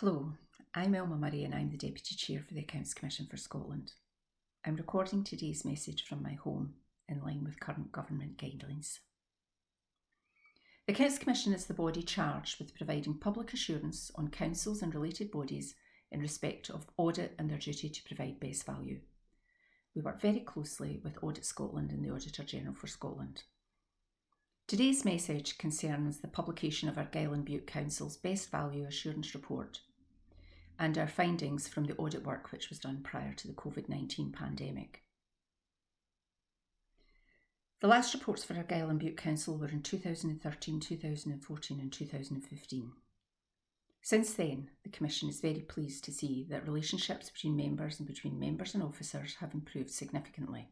Hello, I'm Elma Murray and I'm the Deputy Chair for the Accounts Commission for Scotland. I'm recording today's message from my home in line with current government guidelines. The Accounts Commission is the body charged with providing public assurance on councils and related bodies in respect of audit and their duty to provide best value. We work very closely with Audit Scotland and the Auditor General for Scotland. Today's message concerns the publication of Argyll and Bute Council's Best Value Assurance Report and our findings from the audit work which was done prior to the COVID-19 pandemic. The last reports for Argyll and Bute Council were in 2013, 2014 and 2015. Since then, the Commission is very pleased to see that relationships between members and between members and officers have improved significantly.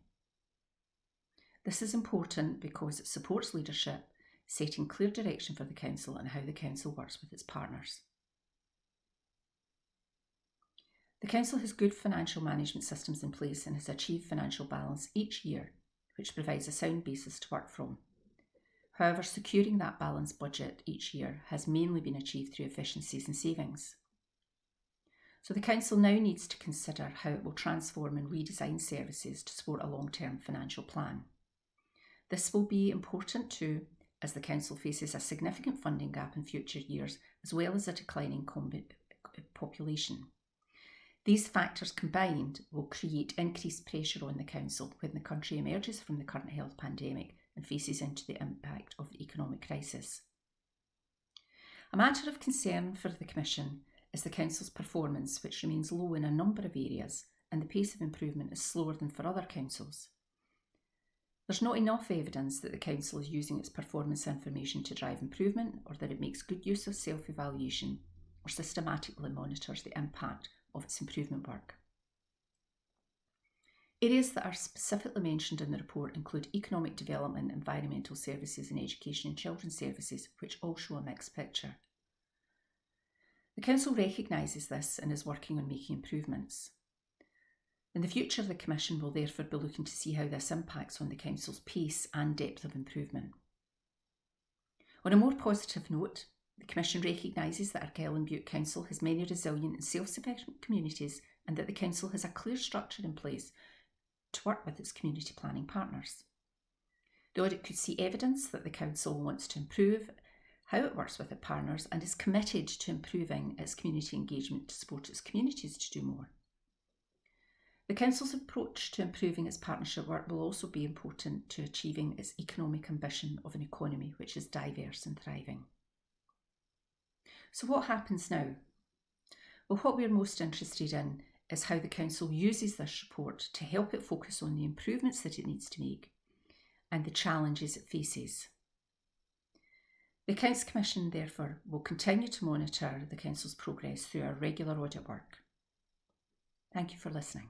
This is important because it supports leadership, setting clear direction for the Council and how the Council works with its partners. The Council has good financial management systems in place and has achieved financial balance each year, which provides a sound basis to work from. However, securing that balanced budget each year has mainly been achieved through efficiencies and savings. So the Council now needs to consider how it will transform and redesign services to support a long-term financial plan. This will be important too, as the Council faces a significant funding gap in future years, as well as a declining population. These factors combined will create increased pressure on the Council when the country emerges from the current health pandemic and faces into the impact of the economic crisis. A matter of concern for the Commission is the Council's performance, which remains low in a number of areas, and the pace of improvement is slower than for other councils. There's not enough evidence that the Council is using its performance information to drive improvement, or that it makes good use of self-evaluation or systematically monitors the impact of its improvement work. Areas that are specifically mentioned in the report include economic development, environmental services and education and children's services, which all show a mixed picture. The Council recognises this and is working on making improvements. In the future, the Commission will therefore be looking to see how this impacts on the Council's pace and depth of improvement. On a more positive note, the Commission recognises that Argyll and Bute Council has many resilient and self-sufficient communities and that the Council has a clear structure in place to work with its community planning partners. The audit could see evidence that the Council wants to improve how it works with its partners and is committed to improving its community engagement to support its communities to do more. The Council's approach to improving its partnership work will also be important to achieving its economic ambition of an economy which is diverse and thriving. So what happens now? Well, what we're most interested in is how the Council uses this report to help it focus on the improvements that it needs to make and the challenges it faces. The Accounts Commission, therefore, will continue to monitor the Council's progress through our regular audit work. Thank you for listening.